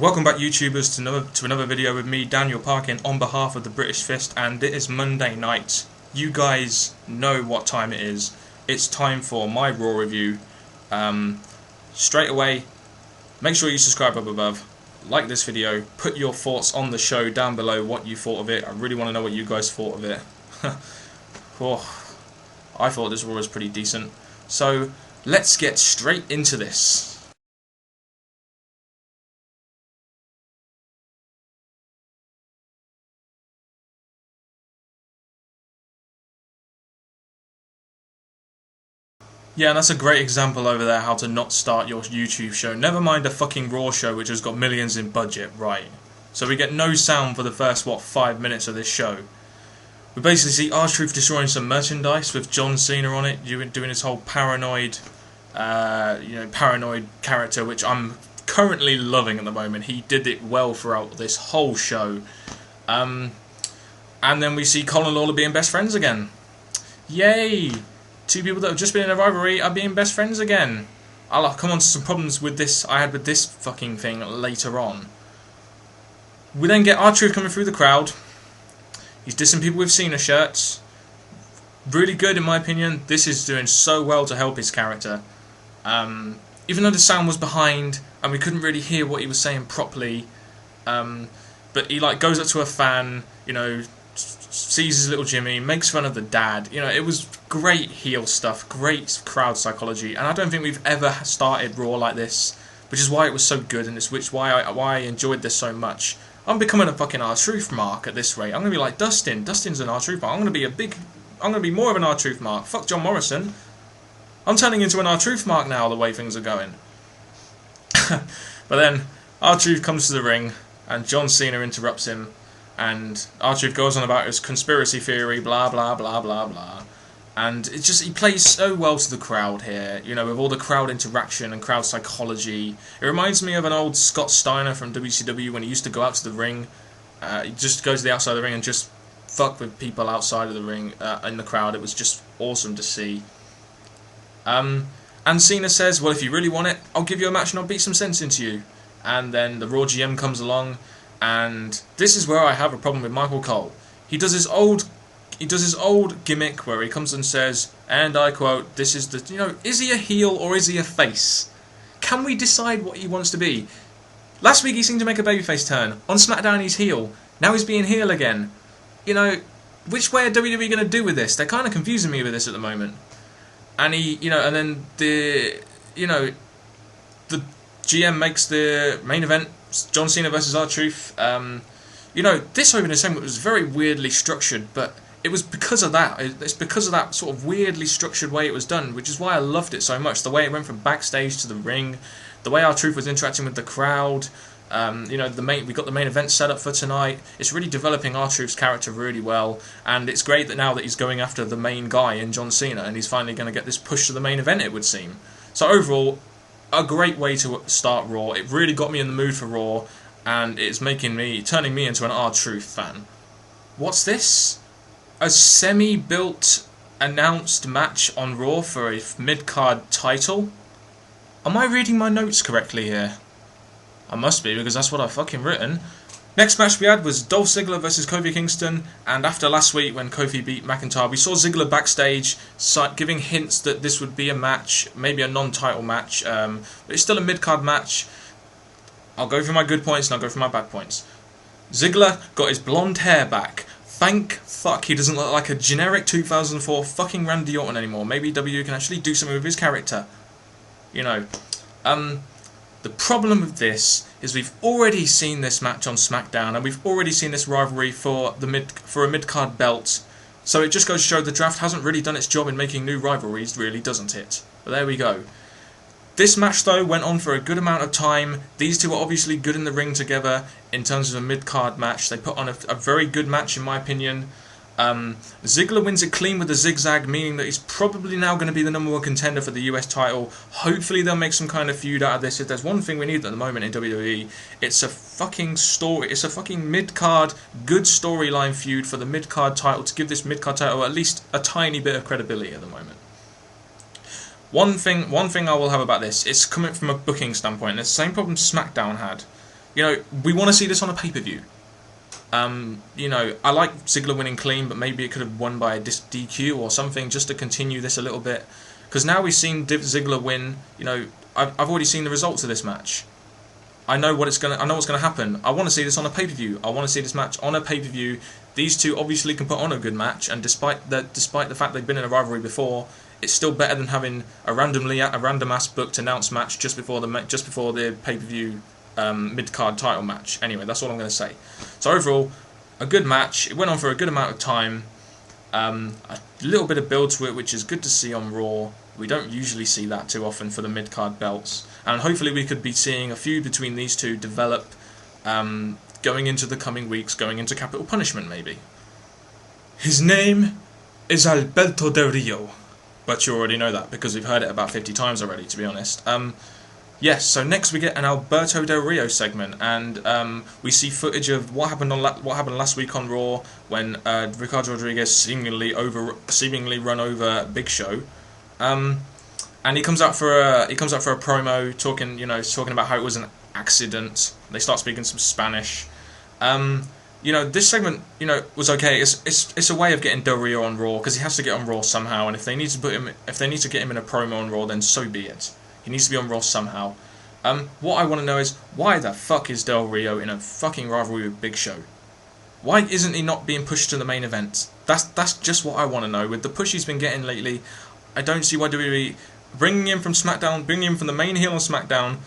Welcome back, YouTubers, to another video with me, Daniel Parkin, on behalf of the British Fist, and it is Monday night. You guys know what time it is. It's time for my Raw review. Straight away, make sure you subscribe up above, like this video, put your thoughts on the show down below, what you thought of it. I really want to know what you guys thought of it. Oh, I thought this Raw was pretty decent. So, let's get straight into this. Yeah, and that's a great example over there, how to not start your YouTube show. Never mind a fucking Raw show which has got millions in budget, right? So we get no sound for the first, 5 minutes of this show. We basically see R-Truth destroying some merchandise with John Cena on it, doing his whole paranoid character, which I'm currently loving at the moment. He did it well throughout this whole show. And then we see Colin Lawler being best friends again. Yay! Two people that have just been in a rivalry are being best friends again. I'll come on to some problems with this I had with this fucking thing later on. We then get R-Truth coming through the crowd. He's dissing people with Cena shirts. Really good in my opinion. This is doing so well to help his character. Even though the sound was behind and we couldn't really hear what he was saying properly. But he goes up to a fan, sees his little Jimmy, makes fun of the dad. It was great heel stuff, great crowd psychology, and I don't think we've ever started Raw like this, which is why it was so good, and it's why I enjoyed this so much. I'm becoming a fucking R-Truth mark at this rate. I'm gonna be like Dustin. Dustin's an R-Truth mark. I'm gonna be more of an R-Truth mark. Fuck John Morrison. I'm turning into an R-Truth mark now, the way things are going. But then R-Truth comes to the ring, and John Cena interrupts him. And R-Truth goes on about his conspiracy theory, blah blah blah blah blah, and he plays so well to the crowd here, with all the crowd interaction and crowd psychology. It reminds me of an old Scott Steiner from WCW when he used to go out to the ring. He'd just go to the outside of the ring and just fuck with people outside of the ring in the crowd. It was just awesome to see. And Cena says, "Well, if you really want it, I'll give you a match and I'll beat some sense into you." And then the Raw GM comes along. And this is where I have a problem with Michael Cole. He does his old gimmick where he comes and says, and I quote, "This is the is he a heel or is he a face? Can we decide what he wants to be?" Last week he seemed to make a babyface turn. On SmackDown he's heel. Now he's being heel again. Which way are WWE going to do with this? They're kind of confusing me with this at the moment. And and then the GM makes the main event John Cena versus R-Truth. This opening segment was very weirdly structured, but it was because of that. It's because of that sort of weirdly structured way it was done, which is why I loved it so much. The way it went from backstage to the ring, the way R-Truth was interacting with the crowd. We got the main event set up for tonight. It's really developing R-Truth's character really well, and it's great that now that he's going after the main guy in John Cena, and he's finally going to get this push to the main event, it would seem. So overall, a great way to start Raw. It really got me in the mood for Raw, and it's turning me into an R-Truth fan. What's this? A semi-built announced match on Raw for a mid-card title? Am I reading my notes correctly here? I must be, because that's what I've fucking written. Next match we had was Dolph Ziggler versus Kofi Kingston, and after last week when Kofi beat McIntyre, we saw Ziggler backstage giving hints that this would be a match, maybe a non-title match, but it's still a mid-card match. I'll go through my good points and I'll go through my bad points. Ziggler got his blonde hair back. Thank fuck he doesn't look like a generic 2004 fucking Randy Orton anymore. Maybe WWE can actually do something with his character. The problem with this is we've already seen this match on SmackDown, and we've already seen this rivalry for a mid-card belt. So it just goes to show the draft hasn't really done its job in making new rivalries, really, doesn't it? But there we go. This match, though, went on for a good amount of time. These two are obviously good in the ring together in terms of a mid-card match. They put on a very good match, in my opinion. Ziggler wins it clean with a zigzag, meaning that he's probably now going to be the #1 contender for the US title. Hopefully they'll make some kind of feud out of this. If there's one thing we need at the moment in WWE, it's a fucking story. It's a fucking mid-card, good storyline feud for the mid-card title to give this mid-card title at least a tiny bit of credibility at the moment. One thing I will have about this, it's coming from a booking standpoint, and it's the same problem SmackDown had. You know, we want to see this on a pay-per-view. You know, I like Ziggler winning clean, but maybe it could have won by a DQ or something, just to continue this a little bit. Because now we've seen Ziggler win. You know, I've already seen the results of this match. I know what's gonna happen. I want to see this on a pay-per-view. I want to see this match on a pay-per-view. These two obviously can put on a good match, and despite the fact they've been in a rivalry before, it's still better than having a random ass booked announced match just before the pay-per-view mid-card title match. Anyway, that's all I'm going to say. So overall, a good match. It went on for a good amount of time. A little bit of build to it, which is good to see on Raw. We don't usually see that too often for the mid-card belts. And hopefully we could be seeing a feud between these two develop going into the coming weeks, going into Capital Punishment maybe. His name is Alberto Del Rio. But you already know that because we've heard it about 50 times already, to be honest. Yes, so next we get an Alberto Del Rio segment, and we see footage of what happened last week on Raw when Ricardo Rodriguez seemingly run over Big Show, and he comes out for a promo talking about how it was an accident. They start speaking some Spanish. You know, this segment, you know, was okay. It's a way of getting Del Rio on Raw because he has to get on Raw somehow, and if they need to get him in a promo on Raw, then so be it. He needs to be on Raw somehow. What I want to know is, why the fuck is Del Rio in a fucking rivalry with Big Show? Why isn't he not being pushed to the main event? That's just what I want to know. With the push he's been getting lately, I don't see why WWE bringing him from SmackDown, bringing him from the main heel on SmackDown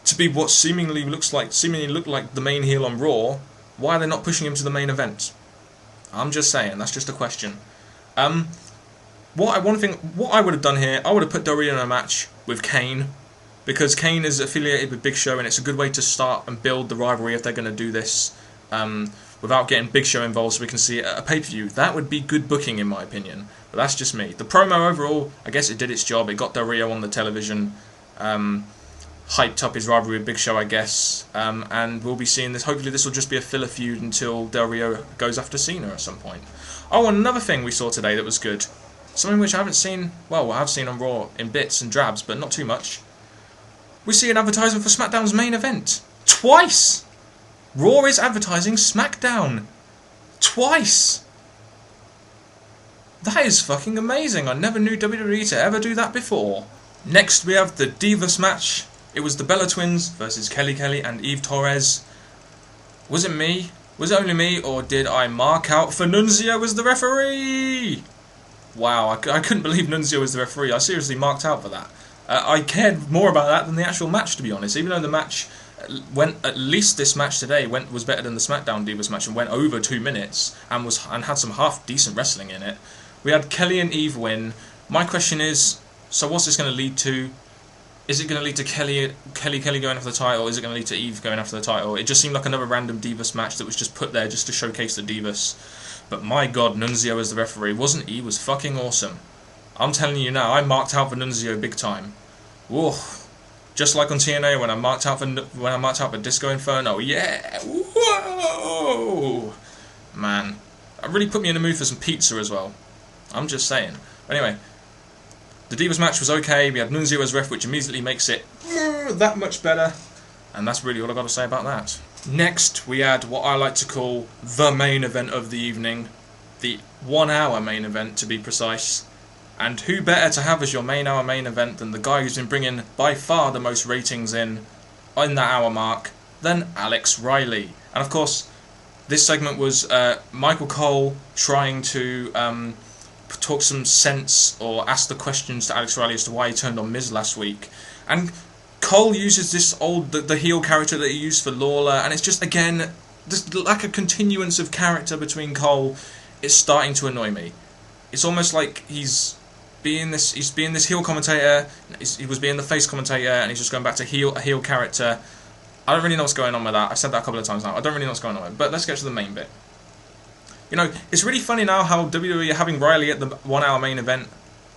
to be what seemingly looked like the main heel on Raw. Why are they not pushing him to the main event? I'm just saying. That's just a question. What I would have done here, I would have put Del Rio in a match with Kane, because Kane is affiliated with Big Show, and it's a good way to start and build the rivalry if they're going to do this without getting Big Show involved, so we can see it at a pay-per-view. That would be good booking, in my opinion. But that's just me. The promo overall, I guess it did its job. It got Del Rio on the television, hyped up his rivalry with Big Show, I guess, and we'll be seeing this. Hopefully this will just be a filler feud until Del Rio goes after Cena at some point. Oh, and another thing we saw today that was good. Something which I haven't seen, well, I have seen on Raw in bits and drabs, but not too much. We see an advertisement for SmackDown's main event. Twice! Raw is advertising SmackDown. Twice! That is fucking amazing. I never knew WWE to ever do that before. Next we have the Divas match. It was the Bella Twins versus Kelly Kelly and Eve Torres. Was it me? Was it only me, or did I mark out for Nunzio as the referee? Wow, I couldn't believe Nunzio was the referee. I seriously marked out for that. I cared more about that than the actual match, to be honest. Even though the match went, at least this match today was better than the SmackDown Divas match and went over 2 minutes and had some half decent wrestling in it. We had Kelly and Eve win. My question is, so what's this going to lead to? Is it going to lead to Kelly going after the title? Is it going to lead to Eve going after the title? It just seemed like another random Divas match that was just put there just to showcase the Divas. But my god, Nunzio as the referee, wasn't he? Was fucking awesome. I'm telling you now, I marked out for Nunzio big time. Whoa. Just like on TNA when I marked out for Disco Inferno. Yeah. Whoa. Man, that really put me in the mood for some pizza as well. I'm just saying. Anyway, the Divas match was okay. We had Nunzio as ref, which immediately makes it that much better. And that's really all I've got to say about that. Next, we had what I like to call the main event of the evening. The 1 hour main event, to be precise. And who better to have as your main event than the guy who's been bringing by far the most ratings in that hour mark than Alex Riley. And of course, this segment was Michael Cole trying to talk some sense or ask the questions to Alex Riley as to why he turned on Miz last week. And Cole uses the heel character that he used for Lawler, and it's just, again, this lack of continuance of character between Cole is starting to annoy me. It's almost like he's being this heel commentator, he was being the face commentator, and he's just going back to a heel character. I don't really know what's going on with that. I've said that a couple of times now. I don't really know what's going on with it, but let's get to the main bit. You know, it's really funny now how WWE are having Riley at the 1 hour main event,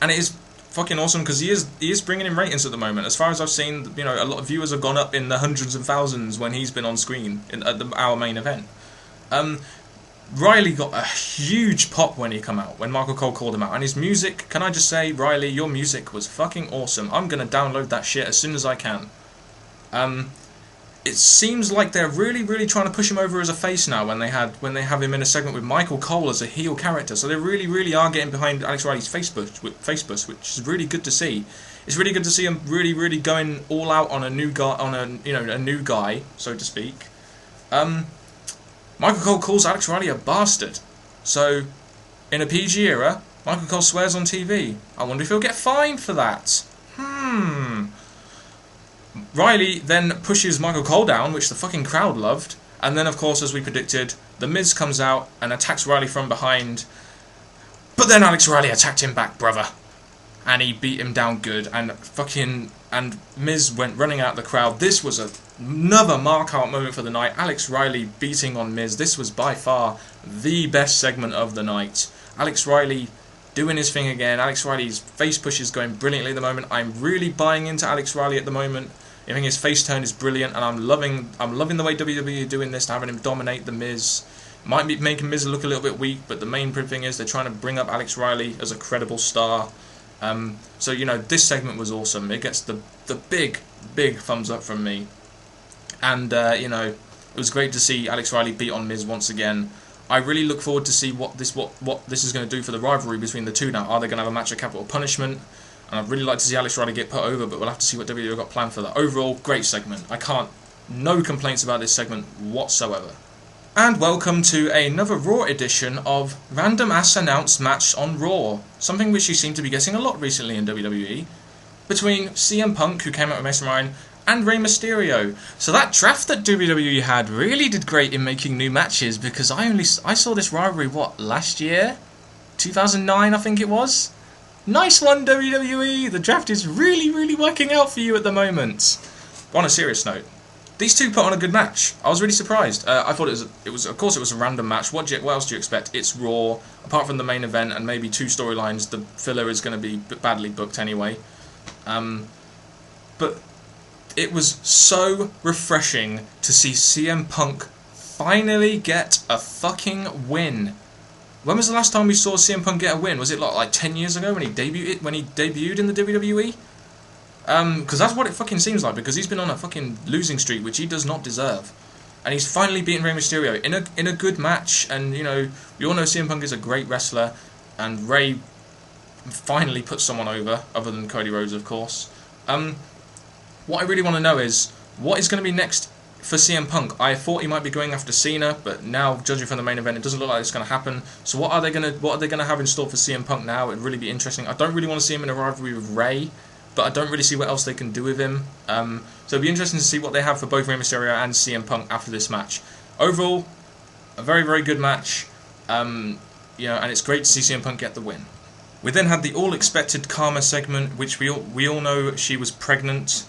and it is fucking awesome because he is bringing in ratings at the moment. As far as I've seen, you know, a lot of viewers have gone up in the hundreds of thousands when he's been on screen at our main event. Riley got a huge pop when he came out, when Michael Cole called him out, and his music, can I just say, Riley, your music was fucking awesome. I'm gonna download that shit as soon as I can. it seems like they're really trying to push him over as a face now when they have him in a segment with Michael Cole as a heel character. So they really are getting behind Alex Riley's Facebook, which is really good to see. It's really good to see him really going all out on a new guy, a new guy, so to speak. Michael Cole calls Alex Riley a bastard. So in a PG era, Michael Cole swears on TV. I wonder if he'll get fined for that. Riley then pushes Michael Cole down, which the fucking crowd loved. And then, of course, as we predicted, The Miz comes out and attacks Riley from behind. But then Alex Riley attacked him back, brother. And he beat him down good. And Miz went running out the crowd. This was another mark-out moment for the night. Alex Riley beating on Miz. This was by far the best segment of the night. Alex Riley doing his thing again. Alex Riley's face push is going brilliantly at the moment. I'm really buying into Alex Riley at the moment. I think his face turn is brilliant, and I'm loving the way WWE are doing this, having him dominate the Miz. Might be making Miz look a little bit weak, but the main thing is they're trying to bring up Alex Riley as a credible star. So this segment was awesome. It gets the big thumbs up from me, and it was great to see Alex Riley beat on Miz once again. I really look forward to see what this is going to do for the rivalry between the two now. Are they going to have a match of Capital Punishment? And I'd really like to see Alex Riley get put over, but we'll have to see what WWE got planned for that. Overall, great segment. No complaints about this segment whatsoever. And welcome to another Raw edition of Random Ass Announced Match on Raw. Something which you seem to be getting a lot recently in WWE. Between CM Punk, who came out with Mason Ryan, and Rey Mysterio. So that draft that WWE had really did great in making new matches, because I saw this rivalry, last year? 2009, I think it was? Nice one, WWE! The draft is really working out for you at the moment. But on a serious note, these two put on a good match. I was really surprised. I thought it was a random match. What else do you expect? It's Raw. Apart from the main event and maybe two storylines, the filler is going to be badly booked anyway. But it was so refreshing to see CM Punk finally get a fucking win. When was the last time we saw CM Punk get a win? Was it like 10 years ago when he debuted in the WWE? Because that's what it fucking seems like, because he's been on a fucking losing streak, which he does not deserve. And he's finally beaten Rey Mysterio in a good match, and we all know CM Punk is a great wrestler, and Rey finally put someone over, other than Cody Rhodes, of course. What I really want to know is, what is going to be next for CM Punk? I thought he might be going after Cena, but now, judging from the main event, it doesn't look like it's going to happen. So what are they going to have in store for CM Punk now? It'd really be interesting. I don't really want to see him in a rivalry with Rey, but I don't really see what else they can do with him. So it'd be interesting to see what they have for both Rey Mysterio and CM Punk after this match. Overall, a very good match. And it's great to see CM Punk get the win. We then had the all-expected Kharma segment, which we all know she was pregnant.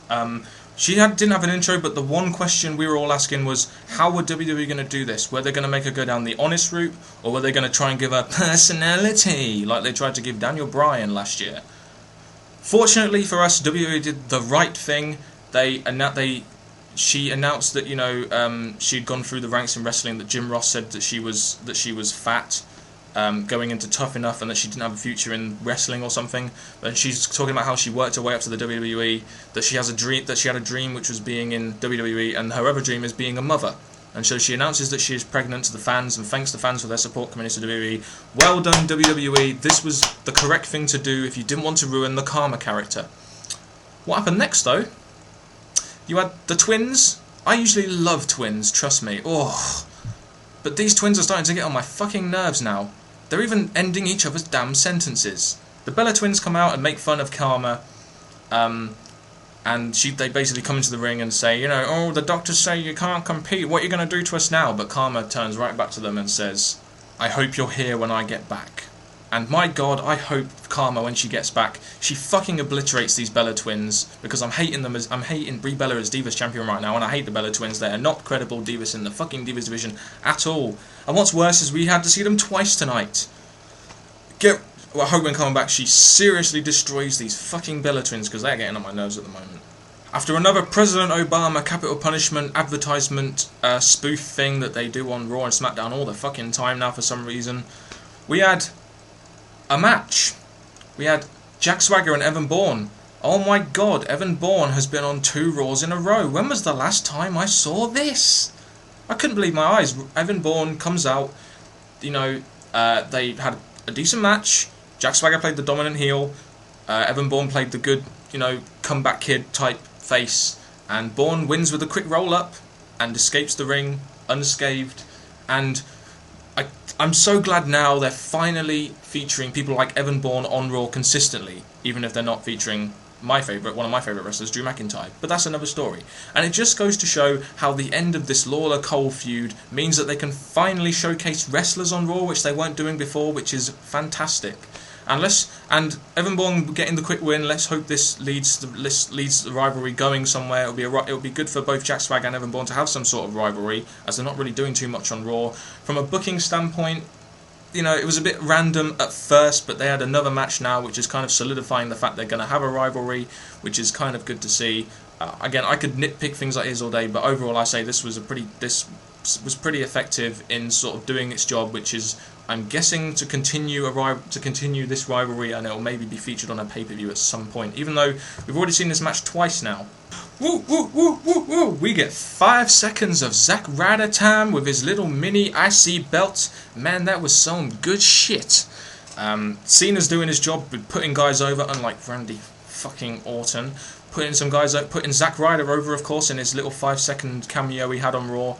She didn't have an intro, but the one question we were all asking was, how were WWE going to do this? Were they going to make her go down the honest route, or were they going to try and give her personality, like they tried to give Daniel Bryan last year? Fortunately for us, WWE did the right thing. She announced that she'd gone through the ranks in wrestling. That Jim Ross said that she was fat, going into Tough Enough, and that she didn't have a future in wrestling or something. And she's talking about how she worked her way up to the WWE. That she had a dream which was being in WWE, and her other dream is being a mother. And so she announces that she is pregnant to the fans and thanks the fans for their support coming into WWE. Well done, WWE. This was the correct thing to do if you didn't want to ruin the Kharma character. What happened next, though? You had the twins. I usually love twins, trust me. Oh, but these twins are starting to get on my fucking nerves now. They're even ending each other's damn sentences. The Bella twins come out and make fun of Kharma. And they basically come into the ring and say, oh, the doctors say you can't compete, what are you going to do to us now? But Kharma turns right back to them and says, I hope you're here when I get back. And my god, I hope Kharma, when she gets back, she fucking obliterates these Bella twins, because I'm hating Brie Bella as Divas champion right now, and I hate the Bella twins. They are not credible Divas in the fucking Divas division at all. And what's worse is we had to see them twice tonight. I hope when coming back she seriously destroys these fucking Bella twins, because they're getting on my nerves at the moment. After another President Obama capital punishment advertisement spoof thing that they do on Raw and SmackDown all the fucking time now for some reason, we had a match. We had Jack Swagger and Evan Bourne Oh my god, Evan Bourne has been on 2 Raws in a row. When was the last time I saw this? I couldn't believe my eyes. Evan Bourne comes out, they had a decent match. Jack Swagger played the dominant heel. Evan Bourne played the good, comeback kid type face. And Bourne wins with a quick roll up and escapes the ring unscathed. And I'm so glad now they're finally featuring people like Evan Bourne on Raw consistently, even if they're not featuring one of my favourite wrestlers, Drew McIntyre. But that's another story. And it just goes to show how the end of this Lawler-Cole feud means that they can finally showcase wrestlers on Raw, which they weren't doing before, which is fantastic. And Evan Bourne getting the quick win. Let's hope this leads the rivalry going somewhere. It'll be good for both Jack Swagger and Evan Bourne to have some sort of rivalry, as they're not really doing too much on Raw. From a booking standpoint, it was a bit random at first, but they had another match now, which is kind of solidifying the fact they're going to have a rivalry, which is kind of good to see. Again, I could nitpick things like this all day, but overall, I say this was pretty effective in sort of doing its job, which is, I'm guessing, to continue this rivalry, and it will maybe be featured on a pay-per-view at some point. Even though we've already seen this match twice now. Woo, woo, woo, woo, woo. We get 5 seconds of Zack Ryder time with his little mini IC belt. Man, that was some good shit. Cena's doing his job with putting guys over, unlike Randy fucking Orton. Putting Zack Ryder over, of course, in his little 5-second cameo he had on Raw.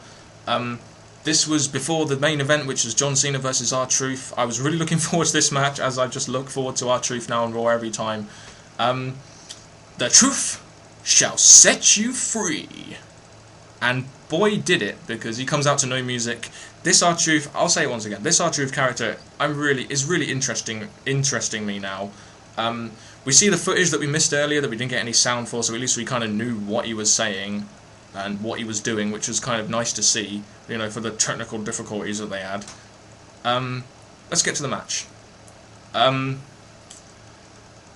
This was before the main event, which was John Cena versus R-Truth. I was really looking forward to this match, as I just look forward to R-Truth now on Raw every time. The truth shall set you free. And boy did it, because he comes out to no music. This R-Truth, I'll say it once again, this R-Truth character is really interesting me now. We see the footage that we missed earlier that we didn't get any sound for, so at least we kind of knew what he was saying and what he was doing, which was kind of nice to see, for the technical difficulties that they had. Let's get to the match.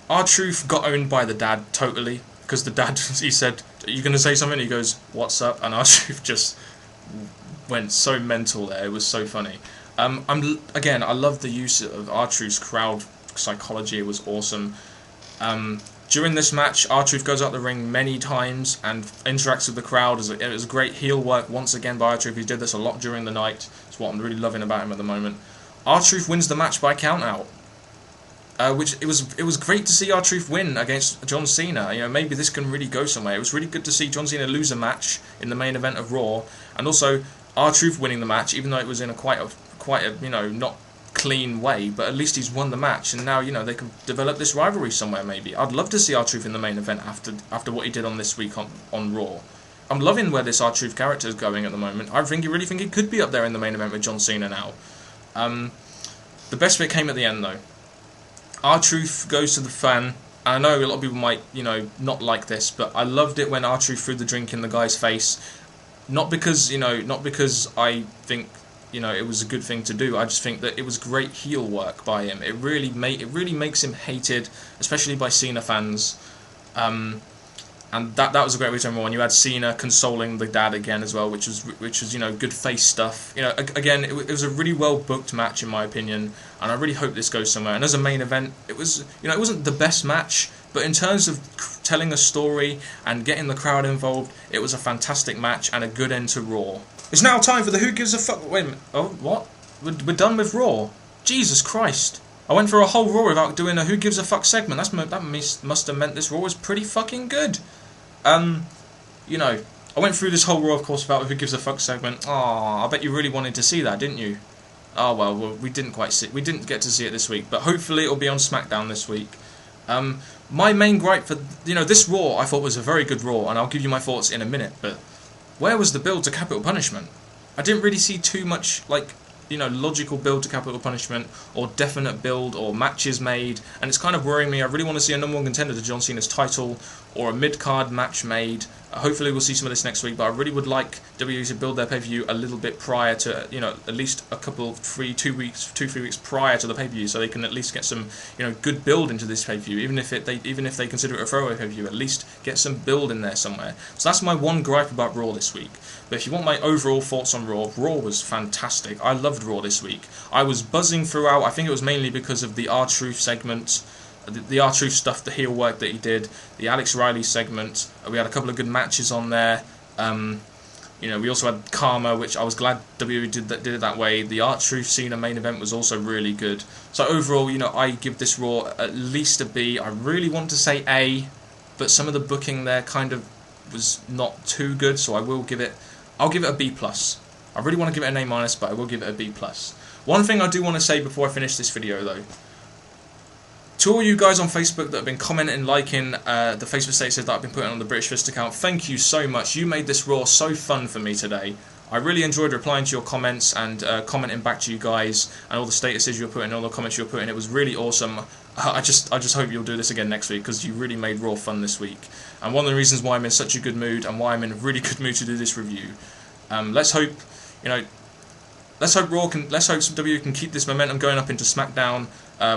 R-Truth got owned by the dad, totally, because the dad, he said, "Are you going to say something?" He goes, "What's up?" And R-Truth just went so mental there. It was so funny. I love the use of R-Truth's crowd psychology. It was awesome. During this match, R-Truth goes out the ring many times and interacts with the crowd. It was great heel work once again by R-Truth. He did this a lot during the night. It's what I'm really loving about him at the moment. R-Truth wins the match by countout. It was great to see R-Truth win against John Cena. Maybe this can really go somewhere. It was really good to see John Cena lose a match in the main event of Raw, and also R-Truth winning the match, even though it was in quite a not clean way, but at least he's won the match, and now they can develop this rivalry somewhere. Maybe I'd love to see R-Truth in the main event after what he did on this week on Raw. I'm loving where this R-Truth character is going at the moment. I really think he could be up there in the main event with John Cena now. The best bit came at the end though. R-Truth goes to the fan. I know a lot of people might not like this, but I loved it when R-Truth threw the drink in the guy's face. Not because I think it was a good thing to do. I just think that it was great heel work by him. It really makes him hated, especially by Cena fans. And that was a great way to everyone. You had Cena consoling the dad again as well, which was good face stuff. Again, it was a really well booked match in my opinion, and I really hope this goes somewhere. And as a main event, it was it wasn't the best match, but in terms of telling a story and getting the crowd involved, it was a fantastic match and a good end to Raw. It's now time for the Who Gives a Fuck... Wait a minute. Oh, what? We're done with Raw? Jesus Christ. I went for a whole Raw without doing a Who Gives a Fuck segment. That must have meant this Raw was pretty fucking good. I went through this whole Raw, of course, without a Who Gives a Fuck segment. Aw, I bet you really wanted to see that, didn't you? Oh, well, we didn't get to see it this week, but hopefully it'll be on SmackDown this week. My main gripe for, this Raw I thought was a very good Raw, and I'll give you my thoughts in a minute, but where was the build to Capital Punishment? I didn't really see too much, logical build to Capital Punishment, or definite build, or matches made, and it's kind of worrying me. I really want to see a number one contender to John Cena's title, or a mid-card match made. Hopefully we'll see some of this next week, but I really would like WWE to build their pay-per-view a little bit prior to, at least a couple, 3 weeks prior to the pay-per-view, so they can at least get some, good build into this pay-per-view, even if they consider it a throwaway pay-per-view, at least get some build in there somewhere. So that's my one gripe about Raw this week. But if you want my overall thoughts on Raw, Raw was fantastic. I loved Raw this week. I was buzzing throughout. I think it was mainly because of the R-Truth segment. the R-Truth stuff, the heel work that he did, the Alex Riley segment. We had a couple of good matches on there. You know, we also had Kharma, which I was glad WWE did it that way. The R-Truth Cena main event was also really good. So overall, you know, I give this Raw at least a B. I really want to say A, but some of the booking there kind of was not too good, so I'll give it a B+. I really want to give it an A-, but I will give it a B+. One thing I do want to say before I finish this video, though, to all you guys on Facebook that have been commenting and liking the Facebook statuses that I've been putting on the British Fist account, thank you so much. You made this Raw so fun for me today. I really enjoyed replying to your comments and commenting back to you guys and all the statuses you were putting, all the comments you were putting. It was really awesome. I just hope you'll do this again next week, because you really made Raw fun this week. And one of the reasons why I'm in such a good mood and why I'm in a really good mood to do this review. Let's hope, you know, let's hope WWE can keep this momentum going up into SmackDown.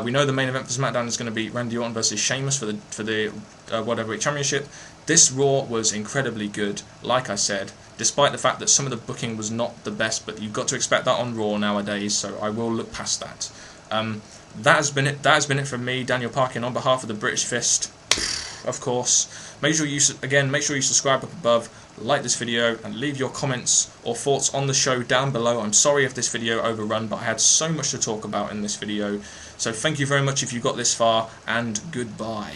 We know the main event for SmackDown is going to be Randy Orton versus Sheamus for the World Heavyweight Championship. This Raw was incredibly good, like I said, despite the fact that some of the booking was not the best, but you've got to expect that on Raw nowadays, so I will look past that. That has been it from me, Daniel Parkin, on behalf of the British Fist, of course. Make sure you subscribe up above, like this video, and leave your comments or thoughts on the show down below. I'm sorry if this video overrun, but I had so much to talk about in this video. So thank you very much if you got this far, and goodbye.